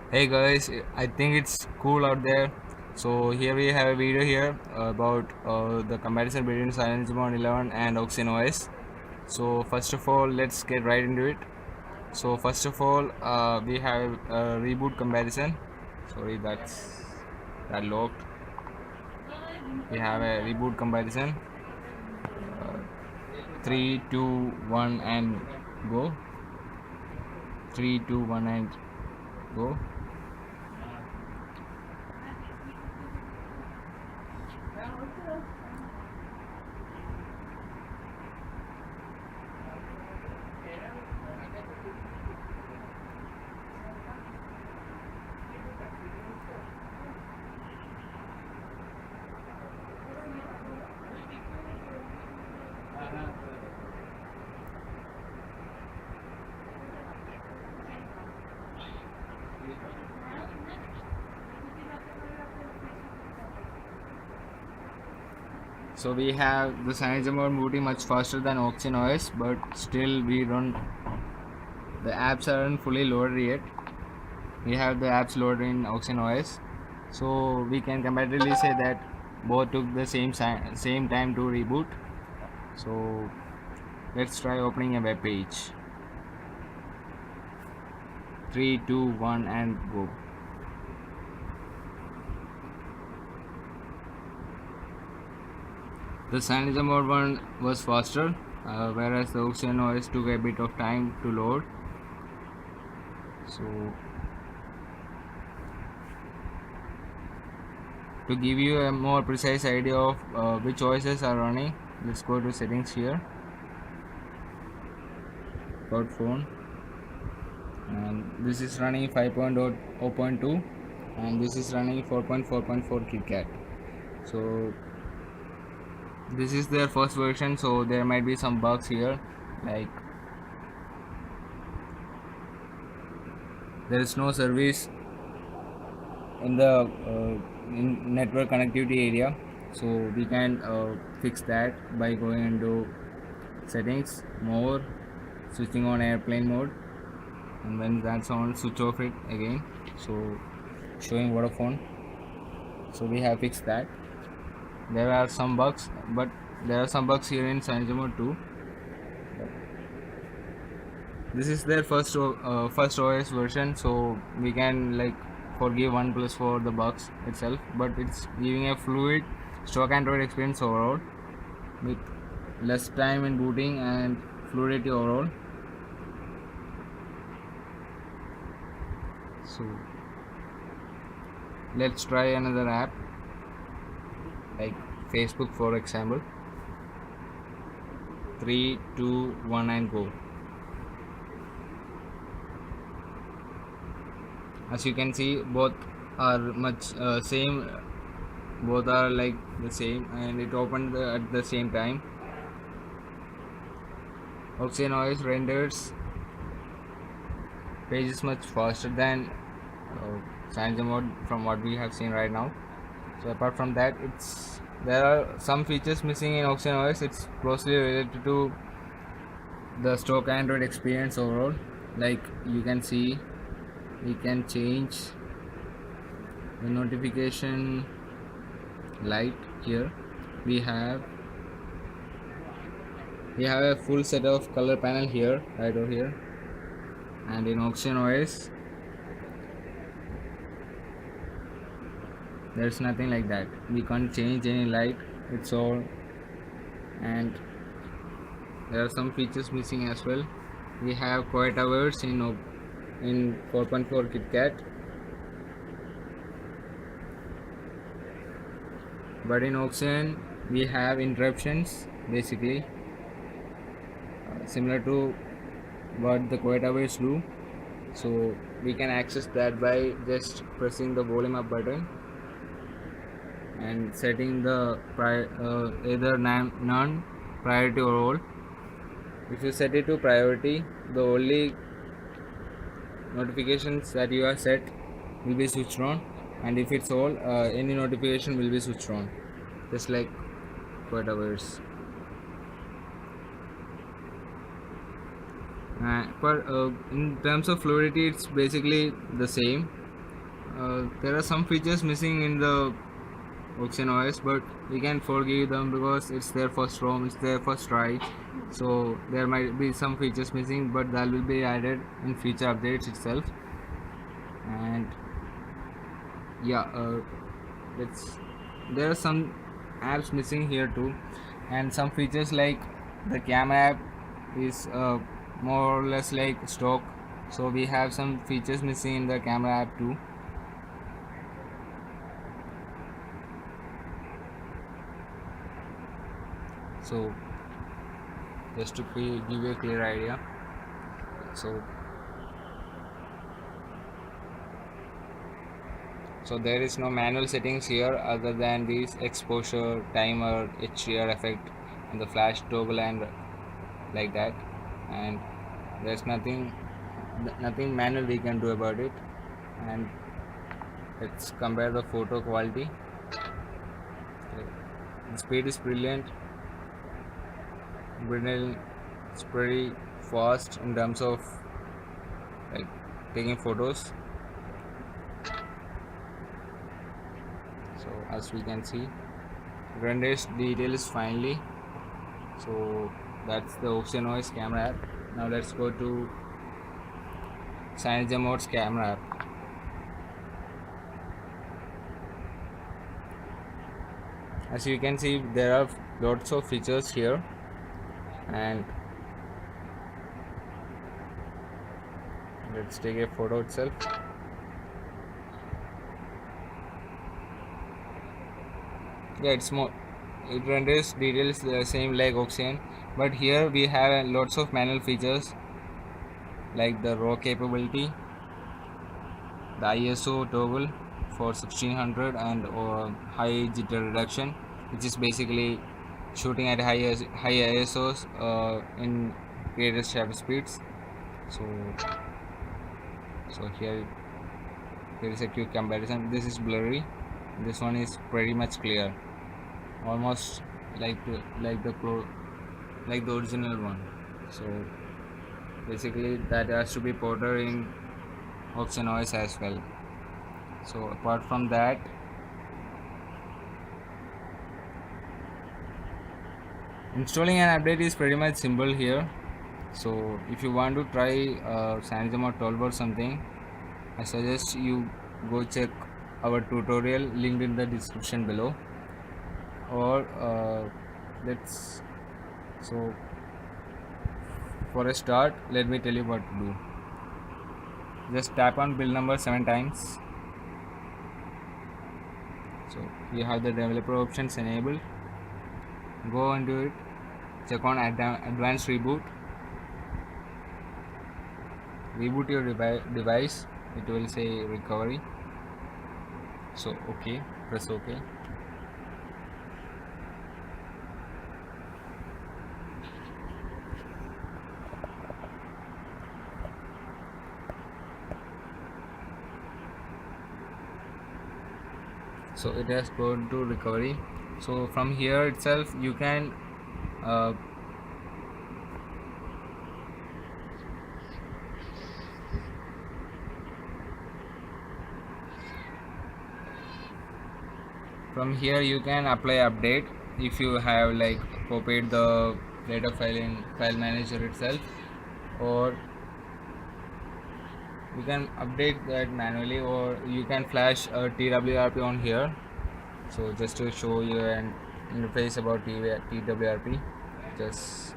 Hey guys, I think it's cool out there. So here we have a video here about the comparison between CM11 and OxygenOS. So first of all, let's get right into it. So first of all, we have a reboot comparison. Sorry, that locked. We have a reboot comparison. 3, 2, 1, and go. 3, 2, 1, and go. So we have the CyanogenMod moving much faster than OxygenOS, but still we don't. The apps aren't fully loaded yet. We have the apps loaded in OxygenOS, so we can comparatively say that both took the same time to reboot. So let's try opening a web page. 3, 2, 1, and go. The CyanogenMod one was faster, whereas the OxygenOS took a bit of time to load. So to give you a more precise idea of which OSs are running, let's go to settings here, about phone, and this is running 5.0.2 and this is running 4.4.4 KitKat. So this is their first version, so there might be some bugs here, like there is no service in the in network connectivity area, so we can fix that by going into settings, more, switching on airplane mode, and when that's on, switch off it again, so showing Vodafone. So we have fixed that. There are some bugs, but there are some bugs here in CyanogenMod too. This is their first OS version, so we can like forgive OnePlus for the bugs itself, but it's giving a fluid stock Android experience overall, with less time in booting and fluidity overall. So let's try another app like Facebook, for example. 3, 2, 1, and go. As you can see, both are much same, both are like the same, and it opened at the same time. OxygenOS renders pages much faster than CyanogenMod from what we have seen right now. So apart from that, there are some features missing in OxygenOS. It's closely related to the stock Android experience overall. Like you can see, we can change the notification light here. We have a full set of color panel here, right over here, and in OxygenOS there's nothing like that. We can't change any light, it's all, and there are some features missing as well. We have quiet hours in 4.4 KitKat, but in Oxygen we have interruptions, basically similar to what the quiet hours do. So we can access that by just pressing the volume up button and setting the either none, priority, or all. If you set it to priority, the only notifications that you have set will be switched on, and if it's all, any notification will be switched on, just like quiet hours. But in terms of fluidity, it's basically the same. there are some features missing in the OxygenOS, but we can forgive them because it's their first ROM, it's their first try. So there might be some features missing, but that will be added in future updates itself. And yeah, it's there are some apps missing here too, and some features like the camera app is more or less like stock. So we have some features missing in the camera app too. So just to give you a clear idea, so there is no manual settings here other than these exposure, timer, HDR effect, and the flash toggle and like that. And there's nothing manual we can do about it. And let's compare the photo quality. The speed is brilliant. It's pretty fast in terms of like taking photos. So as we can see, renders details finally. So that's the OxygenOS camera app. Now let's go to CyanogenMod's camera app. As you can see, there are lots of features here, and let's take a photo itself. Yeah, it renders details the same like Oxygen, but here we have lots of manual features like the RAW capability, the ISO toggle for 1600, and high jitter reduction, which is basically shooting at high ISOs in greatest shutter speeds. So here is a quick comparison. This is blurry, this one is pretty much clear, almost like the original one. So basically that has to be ported in OxygenOS as well. So apart from that, installing an update is pretty much simple here. So if you want to try CyanogenMod 12 or something, I suggest you go check our tutorial linked in the description below. Or so for a start, let me tell you what to do. Just tap on build number 7 times. So you have the developer options enabled. Go into it, check on advanced reboot. Reboot your device, it will say recovery. So okay, press OK. So it has gone to recovery. So from here itself you can apply update if you have like copied the data file in file manager itself, or you can update that manually, or you can flash a TWRP on here. So just to show you an interface about TWRP, just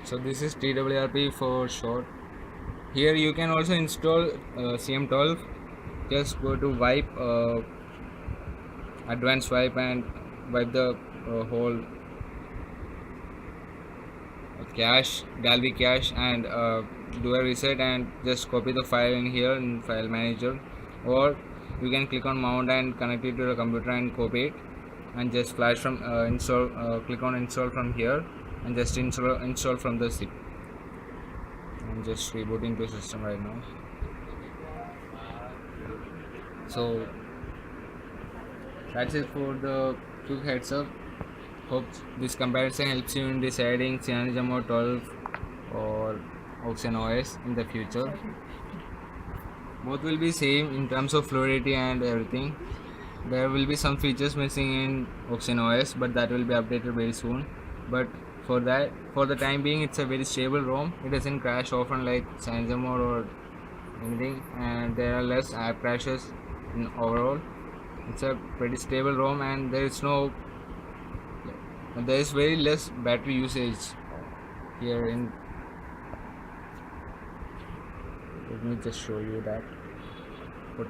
so this is TWRP for short. Here you can also install CM12. just go to wipe, advanced wipe, and wipe the whole cache, gallery cache, and do a reset and just copy the file in here in file manager, or you can click on mount and connect it to the computer and copy it, and just flash from install, click on install from here, and just install from the zip. I'm just rebooting the system right now. So that's it for the quick heads up. Hope this comparison helps you in deciding CM11S 12 or OxygenOS in the future. Both will be same in terms of fluidity and everything. There will be some features missing in OxygenOS, but that will be updated very soon. But for the time being, it's a very stable ROM. It doesn't crash often like CM11S or anything, and there are less app crashes in overall. It's a pretty stable ROM, and there is very less battery usage here in. Let me just show you that. But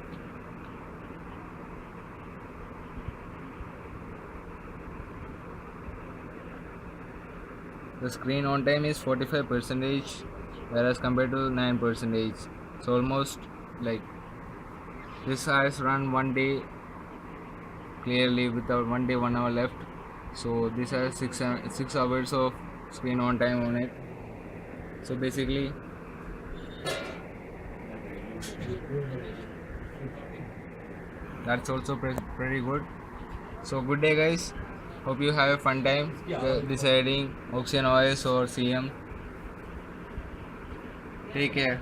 the screen on time is 45%, whereas compared to 9%. So almost like this has run 1 day clearly without 1 day 1 hour left. So this has 6 hours of screen on time on it. So basically that's also pretty good. So good day guys, hope you have a fun time deciding OxygenOS or CM. Take care.